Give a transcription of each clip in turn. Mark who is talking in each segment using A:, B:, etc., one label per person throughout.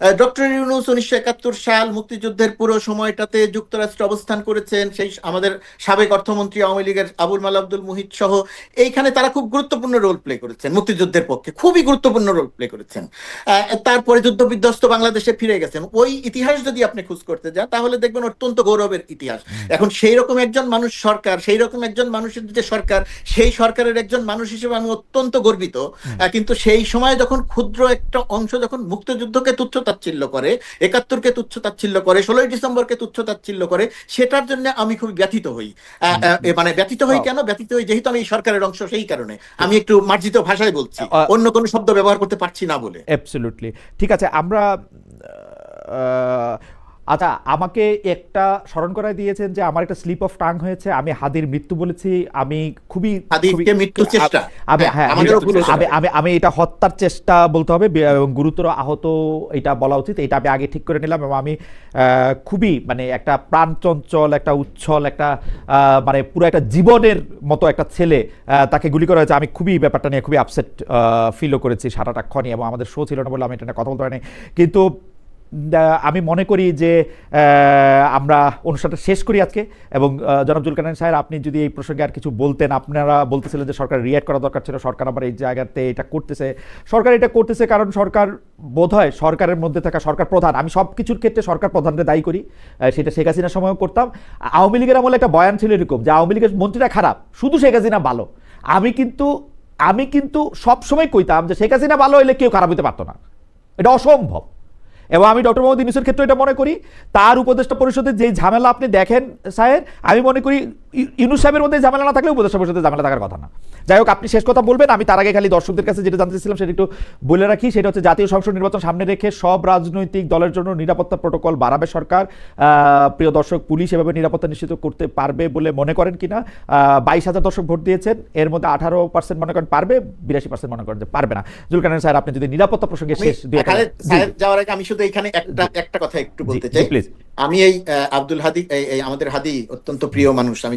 A: Doctor Yunus 1971 সাল মুক্তিযুদ্ধের পুরো সময়টাতে যুক্তরাষ্ট্রে অবস্থান করেছেন। সেই আমাদের সাবেক অর্থমন্ত্রী আওয়ামী লীগের আবুল মাল আব্দুল মুহিত সহ এইখানে তারা খুব গুরুত্বপূর্ণ রোল প্লে করেছেন, মুক্তিযুদ্ধের পক্ষে খুবই গুরুত্বপূর্ণ রোল প্লে করেছেন। তারপরে যুদ্ধ বিধ্বস্ত বাংলাদেশে ফিরে গেছেন। ওই ইতিহাস যদি আপনি খোঁজ করতে যান তাহলে দেখবেন অত্যন্ত গৌরবের ইতিহাস। এখন সেই রকম একজন মানুষ সরকার, সেই রকম একজন মানুষের যে সরকার, সেই সরকারের একজন মানুষ হিসেবে আমি অত্যন্ত গর্বিত। কিন্তু সেই সময় যখন ক্ষুদ্র একটা অংশ যখন মুক্তিযুদ্ধকে তুচ্ছ তাচ্ছিল্য করে, 71-কে তুচ্ছ তাচ্ছিল্য করে, 16ই ডিসেম্বরকে তুচ্ছ তাচ্ছিল্য করে, সেটার জন্য আমি খুব ব্যথিত হই। মানে ব্যথিত হই কেন? ব্যথিত হই যেহেতু আমি এই সরকারের অংশ, সেই কারণে আমি একটু মার্জিত ভাষায় বলছি, অন্য কোনো শব্দ ব্যবহার করতে পারছি না বলে।
B: অ্যাবসলিউটলি ঠিক আছে। আমরা আচ্ছা, আমাকে একটা স্মরণ করায় দিয়েছেন যে আমার একটা স্লিপ অফ টাং হয়েছে, আমি হাদির মৃত্যু বলেছি। আমি খুবই
A: মৃত্যুর চেষ্টা,
B: আমি এটা হত্যার চেষ্টা বলতে হবে এবং গুরুতর আহত এটা বলা উচিত। এটা আমি আগে ঠিক করে নিলাম। এবং আমি খুবই মানে একটা প্রাণচঞ্চল, একটা উচ্ছল, একটা মানে পুরো একটা জীবনের মতো একটা ছেলে, তাকে গুলি করা হয়েছে। আমি খুবই ব্যাপারটা নিয়ে খুবই আপসেট ফিলও করেছি সারাটাক্ষণই, এবং আমাদের শো ছিল না বলে আমি এটা নিয়ে কথা বলতে পারিনি। কিন্তু আমি মনে করি যে আমরা অনুষ্ঠানটা শেষ করি আজকে। এবং জনাব জুলকারনাইন সাহেব, আপনি যদি এই প্রসঙ্গে আর কিছু বলতেন। আপনারা বলতেছিলেন যে সরকার রিঅ্যাক্ট করা দরকার ছিল, সরকার আবার এই জায়গাতে এটা করতেছে। সরকার এটা করতেছে কারণ সরকার বোধহয় সরকারের মধ্যে থাকা সরকার প্রধান, আমি সব কিছুর ক্ষেত্রে সরকার প্রধানকে দায়ী করি, সেটা শেখ হাসিনার সময়ও করতাম। আওয়ামী লীগের আমলে একটা বয়ান ছিল এরকম যে আওয়ামী লীগের মন্ত্রীরা খারাপ, শুধু শেখ হাসিনা ভালো। আমি কিন্তু সবসময় কইতাম যে শেখ হাসিনা ভালো হইলে কেউ খারাপ হইতে পারতো না, এটা অসম্ভব। এবং আমি ডক্টর মোহাম্মদ ইউনূসের ক্ষেত্রে এটা মনে করি, তার উপদেষ্টা পরিষদের যে ঝামেলা আপনি দেখেন সাহেব, আমি মনে করি ইউনূস সাহেবের মধ্যে ঝামেলা না থাকলে উপদেষ্টা পরিষদের ঝামেলা থাকার কথা না। যাই হোক, আপনি শেষ কথা বলবেন। আমি তার আগে খালি দর্শকদের কাছে যেটা জানতে চাইছিলাম সেটা একটু বলে রাখি। সেটা হচ্ছে জাতীয় সংসদ নির্বাচন সামনে রেখে সব রাজনৈতিক দলের জন্য নিরাপত্তা প্রোটোকল বাড়াবে সরকার। প্রিয় দর্শক, পুলিশ এভাবে নিরাপত্তা নিশ্চিত করতে পারবে বলে মনে করেন কিনা? 22,000 দর্শক ভোট দিয়েছেন, এর মধ্যে 18% মনে করেন পারবে, 82% মনে করেন যে পারবে না। জুলকারনাইন স্যার, আপনি যদি নিরাপত্তা প্রসঙ্গে শেষ
A: যাওয়ার আগে আমি শুধু এখানে একটা কথা একটু বলতে চাই। আমি এই আব্দুল হাদি, আমাদের হাদি অত্যন্ত প্রিয় মানুষ। আমি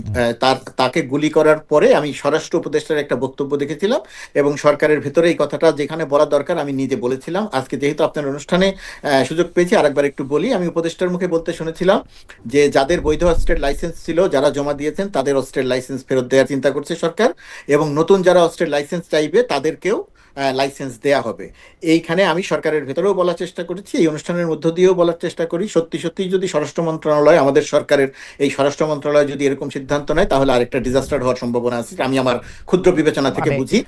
A: তাকে গুলি করার পরে আমি স্বরাষ্ট্র উপদেষ্টার একটা বক্তব্য দেখেছিলাম এবং সরকারের ভেতরে এই কথাটা যেখানে বলা দরকার আমি নিজে বলেছিলাম। আজকে যেহেতু আপনার অনুষ্ঠানে সুযোগ পেয়েছি আরেকবার একটু বলি। আমি উপদেষ্টার মুখে বলতে শুনেছিলাম যে যাদের বৈধ অস্ত্রের লাইসেন্স ছিল, যারা জমা দিয়েছেন, তাদের অস্ত্রের লাইসেন্স ফেরত দেওয়ার চিন্তা করছে সরকার, এবং নতুন যারা অস্ত্রের লাইসেন্স চাইবে তাদেরকেও লাইসেন্স দেয়া হবে। এইখানে আমি সরকারের ভেতরেও বলার চেষ্টা করেছি, এই অনুষ্ঠানের মধ্য দিয়েও বলার চেষ্টা করি, সত্যি সত্যি যদি স্বরাষ্ট্র মন্ত্রণালয়, আমাদের সরকারের এই স্বরাষ্ট্র মন্ত্রণালয় যদি এরকম সিদ্ধান্ত নেয় তাহলে আরেকটা ডিজাস্টার হওয়ার সম্ভাবনা আছে, আমি আমার ক্ষুদ্র বিবেচনা থেকে বুঝি।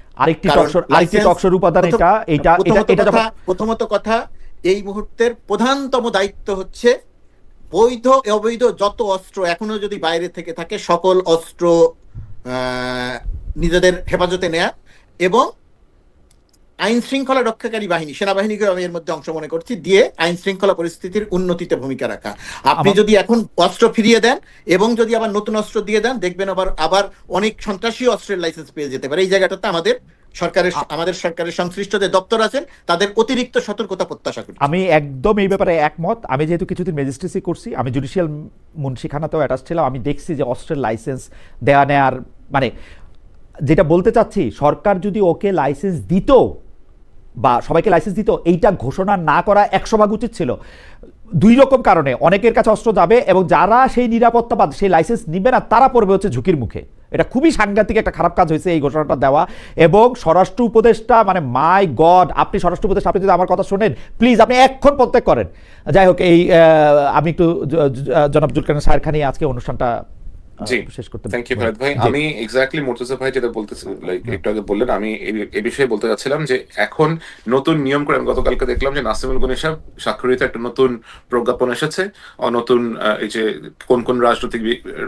A: প্রথমত কথা, এই মুহূর্তের প্রধানতম দায়িত্ব হচ্ছে বৈধ অবৈধ যত অস্ত্র এখনো যদি বাইরে থেকে থাকে সকল অস্ত্র নিজেদের হেফাজতে নেয়া, এবং আইন শৃঙ্খলা রক্ষাকারী বাহিনী, সেনাবাহিনীকে আমি এর মধ্যে অংশ মনে করছি, দিয়ে আইন শৃঙ্খলা পরিস্থিতির উন্নতিতে ভূমিকা রাখা। আপনি যদি এখন অস্ত্র ফিরিয়ে দেন এবং যদি আবার নতুন অস্ত্র দিয়ে দেন, দেখবেন আবার অনেক সন্ত্রাসী অস্ত্রের লাইসেন্স পেয়ে যেতে পারে। এই জায়গাটাতে আমাদের সরকারের সংশ্লিষ্ট যে দপ্তর আছেন তাদের অতিরিক্ত সতর্কতা প্রত্যাশা করি।
B: আমি একদম এই ব্যাপারে একমত। আমি যেহেতু কিছুদিন ম্যাজিস্ট্রেসি করছি, আমি জুডিশিয়াল মুন্সিখানাতেও অ্যাটাচ ছিলাম, আমি দেখছি যে অস্ত্রের লাইসেন্স দেয়া নেয়ার মানে যেটা বলতে চাচ্ছি, সরকার যদি ওকে লাইসেন্স দিত বা সবাইকে লাইসেন্স দিত, এইটা ঘোষণা না করা 100 ভাগ উচিত ছিল। দুই রকম কারণে, অনেকের কাছে অস্ত্র যাবে এবং যারা সেই নিরাপত্তা বা সেই লাইসেন্স নিবে না তারা পড়বে হচ্ছে ঝুঁকির মুখে। এটা খুবই সাংঘাতিক একটা খারাপ কাজ হয়েছে এই ঘোষণাটা দেওয়া। এবং স্বরাষ্ট্র উপদেষ্টা, মানে মাই গড, আপনি স্বরাষ্ট্র উপদেষ্টা, আপনি যদি আমার কথা শোনেন প্লিজ আপনি এক্ষণ পদত্যাগ করেন। যাই হোক, এই আমি একটু জনাব জুলকারনাইন স্যার খানি আজকে অনুষ্ঠানটা শেষ করতে।
C: থ্যাংক ইউ ভাই। আমি এক্স্যাক্টলি মুর্তজা ভাই যেটা বলতেছি, লাইক একটু আগে বললেন, আমি এই বিষয়ে বলতে যাচ্ছিলাম যে এখন নতুন নিয়ম করে আমি গতকালকে দেখলাম যে নাসিমুল গনি সাহেব স্বাক্ষরিত একটা নতুন প্রজ্ঞাপন এসেছে, নতুন এই যে কোন কোন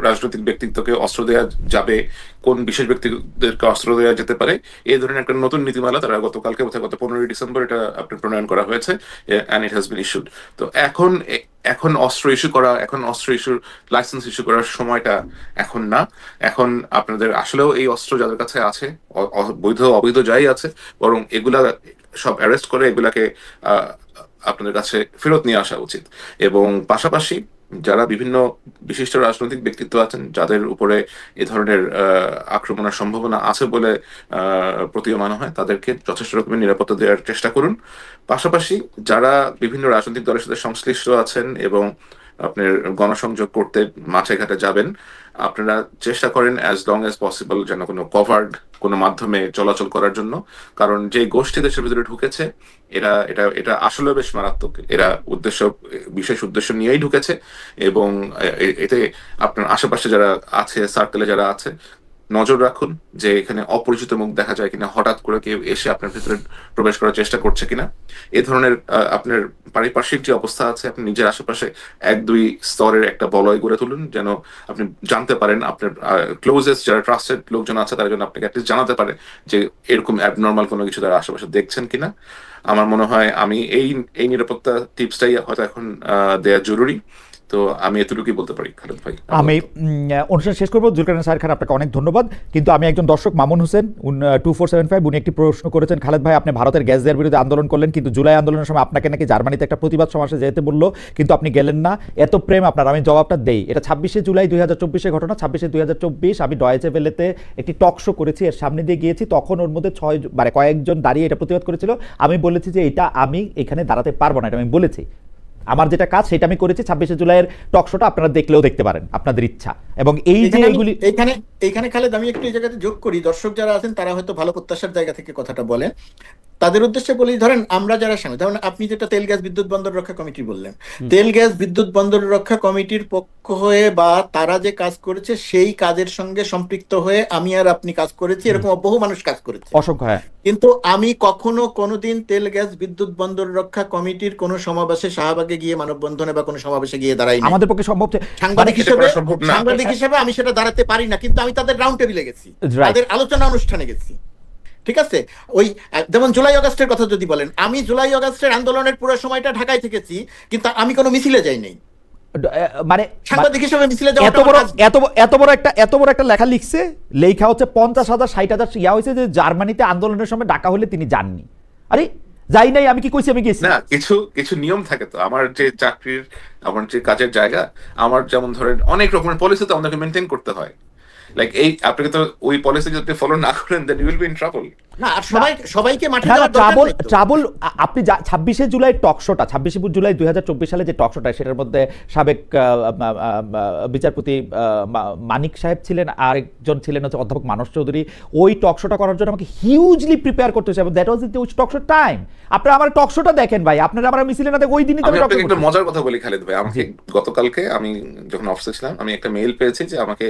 C: রাজনৈতিক ব্যক্তিত্বকে অস্ত্র দেওয়া যাবে, কোন বিশেষ ব্যক্তিদেরকে অস্ত্র দেওয়া যেতে পারে, এই ধরনের একটা নতুন নীতিমালা তারা গতকালকে গত 15ই ডিসেম্বর এটা আপনার প্রণয়ন করা হয়েছে, and it has been issued. তো এখন অস্ত্র ইস্যু করা, এখন অস্ত্র ইস্যুর লাইসেন্স ইস্যু করার সময়টা এখন না। এখন আপনাদের আসলেও এই অস্ত্র যাদের কাছে আছে, বৈধ অবৈধ যাই আছে, বরং এগুলা সব অ্যারেস্ট করে এগুলাকে আপনাদের কাছে ফেরত নিয়ে আসা উচিত। এবং পাশাপাশি যারা বিভিন্ন বিশিষ্ট রাজনৈতিক ব্যক্তিত্ব আছেন যাদের উপরে এ ধরনের আক্রমণের সম্ভাবনা আছে বলে প্রতীয়মান হয়, তাদেরকে যথেষ্ট রকমের নিরাপত্তা দেওয়ার চেষ্টা করুন। পাশাপাশি যারা বিভিন্ন রাজনৈতিক দলের সাথে সংশ্লিষ্ট আছেন এবং আপনার গণসংযোগ করতে মাঠে ঘাটে যাবেন, আপনারা চেষ্টা করেন অ্যাজ লং অ্যাজ পসিবল যেন কোনো কভার্ড কোনো মাধ্যমে চলাচল করার জন্য, কারণ যে গোষ্ঠী দেশের ভিতরে ঢুকেছে এরা এটা এটা আসলে বেশ মারাত্মক। এরা বিশেষ উদ্দেশ্য নিয়েই ঢুকেছে এবং এতে আপনার আশেপাশে যারা আছে, সার্কেলে যারা আছে, নজর রাখুন যে এখানে অপরিচিত মুখ দেখা যায় কিনা, হঠাৎ করে কেউ এসে আপনার ভিতরে প্রবেশ করার চেষ্টা করছে কিনা। এ ধরনের আপনার পারিপার্শ্বিক যে অবস্থা আছে, আপনি নিজের আশেপাশে 1-2 স্তরের একটা বলয় গড়ে তুলুন যেন আপনি জানতে পারেন, আপনার ক্লোজেস্ট যারা ট্রাস্টেড লোকজন আছে তারা যেন আপনাকে অ্যাটলিস্ট জানাতে পারে যে এরকম অ্যাবনর্মাল কোনো কিছু তারা আশেপাশে দেখছেন কিনা। আমার মনে হয় আমি এই নিরাপত্তা টিপসটাই হয়তো এখন দেয়া জরুরি। তো আমি এতটুকুই বলতে পারি খালেদ ভাই।
B: আমি অনুষ্ঠান শেষ করবো। জুলকারনাইন সাহের খান, আপনাকে অনেক ধন্যবাদ। কিন্তু আমি একজন দর্শক, মামুন হোসেন 2475, উনি একটি প্রশ্ন করেছেন, খালেদ ভাই আপনি ভারতের গ্যাস দেওয়ার বিরুদ্ধে আন্দোলন করলেন, কিন্তু জুলাই আন্দোলনের সময় আপনাকে নাকি জার্মানিতে একটা প্রতিবাদ সমাবেশে যেতে বললো, কিন্তু আপনি গেলেন না, এত প্রেম আপনার। আমি জবাবটা দেই, এটা 26শে জুলাই 2024 ঘটনা। 26শে 2024 আমি ডয়েচে ভেলেতে একটি টক শো করেছি, এর সামনে দিয়ে গিয়েছি, তখন ওর মধ্যে কয়েকজন দাঁড়িয়ে এটা প্রতিবাদ করেছিল। আমি বলেছি যে এটা আমি এখানে দাঁড়াতে পারবো না, এটা আমি বলেছি। আমার যেটা কাজ সেটা আমি করেছি। 26শে জুলাইয়ের টক শোটা আপনারা দেখলেও দেখতে পারেন, আপনাদের ইচ্ছা। এবং এই যে এগুলি
A: এইখানে খালেদ আমি একটু এই জায়গাতে যোগ করি, দর্শক যারা আছেন তারা হয়তো ভালো প্রত্যাশার জায়গা থেকে কথাটা বলেন, তাদের উদ্দেশ্যে বলি, ধরেন আমরা যারা সামনে, ধরেন আপনি যেটা তেল গ্যাস বিদ্যুৎ বন্দর রক্ষা কমিটি বললেন, তেল গ্যাস বিদ্যুৎ বন্দর রক্ষা কমিটির পক্ষ হয়ে বা তারা যে কাজ করেছে সেই কাজের সঙ্গে সম্পৃক্ত হয়ে আমি আর আপনি কাজ করেছি, এরকম বহু মানুষ কাজ করেছে
B: অসংখ্য।
A: কিন্তু আমি কোনোদিন তেল গ্যাস বিদ্যুৎ বন্দর রক্ষা কমিটির কোনো সমাবেশে, শাহবাগে গিয়ে মানববন্ধনে বা কোনো সমাবেশে গিয়ে দাঁড়াই না।
B: আমাদের পক্ষে সম্ভব,
A: সাংবাদিক হিসেবে আমি সেটা দাঁড়াতে পারি না, কিন্তু আমি তাদের রাউন্ড টেবিলে গেছি, তাদের আলোচনা অনুষ্ঠানে গেছি। ঠিক আছে, ওই যেমন জুলাই আগস্টের কথা যদি বলেন, আমি জুলাই আগস্টের আন্দোলনের পুরো সময়টা ঢাকায় থেকেছি, কিন্তু আমি কোনো মিছিলে যাই নাই।
B: মানে
A: সাংবাদিক হিসেবে মিছিলে যাওয়া
B: এত বড় একটা লেখা লিখছে, লেখা হচ্ছে 50,000 60,000 ইয়া হয়েছে যে জার্মানিতে আন্দোলনের সময় ডাকা হলে তিনি যাননি। আরে যাই নাই, আমি কি কইছি আমি গেছি
C: না? কিছু নিয়ম থাকে তো। আমার যে চাকরির, আমার যে কাজের জায়গা, আমার যেমন ধরেন অনেক রকমের পলিসি তো আমাদেরকে মেনটেন করতে হয়। লাইক এই আপনাকে তো ওই পলিসি যদি ফলো না করেন then you will be in trouble.
A: না, আর সবাইকে মাঠে যাওয়ার দরকার নেই তো।
B: ট্রাবল আপনি 26শে জুলাই টক শোটা, 26শে জুলাই 2024 সালে যে টক শোটা, সেটার মধ্যে সাবেক বিচারপতি মানিক সাহেব ছিলেন, আর একজন ছিলেন হচ্ছে অধ্যাপক মানস চৌধুরী। ওই টক শোটা করার জন্য আমাকে হিউজলি প্রিপেয়ার করতে হয়েছে, এবং that was the talk show time. আপনারা আমার টক শোটা দেখেন ভাই, আপনারা আমার মিছিলে না দেখে ওই দিনই তো
C: আমি আপনাকে একটা মজার কথা বলি খালেদ ভাই। আমাকে গতকালকে আমি যখন অফিসে ছিলাম, আমি একটা মেইল পেয়েছি যে আমাকে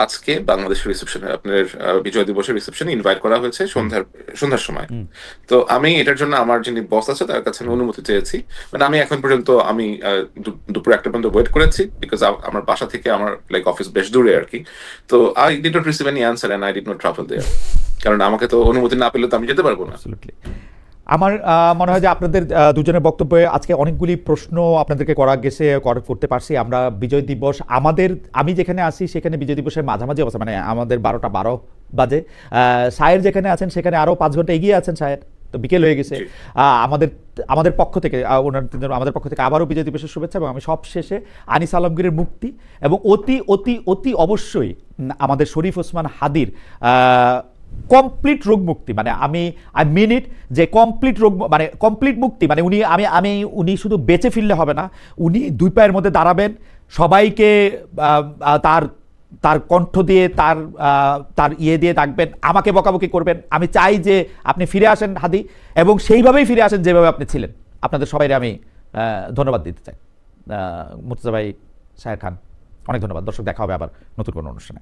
C: আজকে বাংলাদেশের রিসেপশনে, আপনার বিজয় দিবসের রিসেপশনে ইনভাইট করা হয়েছে সন্ধ্যার সময়। তো আমি এটার জন্য আমার যিনি বস আছে তার কাছে আমি অনুমতি চেয়েছি। মানে আমি এখন পর্যন্ত আমি দুপুর 1টা পর্যন্ত ওয়েট করেছি, বিকজ আমার বাসা থেকে আমার লাইক অফিস বেশ দূরে আর কি। তো I did not receive any answer and I did not travel there, কারণ আমাকে তো অনুমতি না পেলে তো আমি যেতে পারবো না।
B: আমার মনে হয় যে আপনাদের দুজনের বক্তব্যে আজকে অনেকগুলি প্রশ্ন আপনাদেরকে করতে পারছি আমরা। বিজয় দিবস আমি যেখানে আছি সেখানে বিজয় দিবসের মাঝামাঝি অবস্থা, মানে আমাদের 12টা 12 বাজে। সায়ের যেখানে আছেন সেখানে আরও 5 ঘন্টা এগিয়ে আছেন সায়ের, তো বিকেল হয়ে গেছে। আমাদের পক্ষ থেকে আমাদের পক্ষ থেকে আবারও বিজয় দিবসের শুভেচ্ছা। এবং আমি সব শেষে আনিস আলমগীরের মুক্তি এবং অতি অতি অতি অবশ্যই আমাদের শরীফ ওসমান হাদির কমপ্লিট রোগ মুক্তি, মানে আই মিন ইট, যে কমপ্লিট রোগ মানে কমপ্লিট মুক্তি, মানে উনি শুধু বেঁচে ফিরলে হবে না, উনি 2 পায়ের মধ্যে দাঁড়াবেন, সবাইকে তার কণ্ঠ দিয়ে তার ইয়ে দিয়ে ডাকবেন, আমাকে বকাবকি করবেন। আমি চাই যে আপনি ফিরে আসেন হাদি, এবং সেইভাবেই ফিরে আসেন যেভাবে আপনি ছিলেন। আপনাদের সবাই আমি ধন্যবাদ দিতে চাই। মুর্তজা ভাই, সাহের খান, অনেক ধন্যবাদ। দর্শক, দেখা হবে আবার নতুন কোনো অনুষ্ঠানে।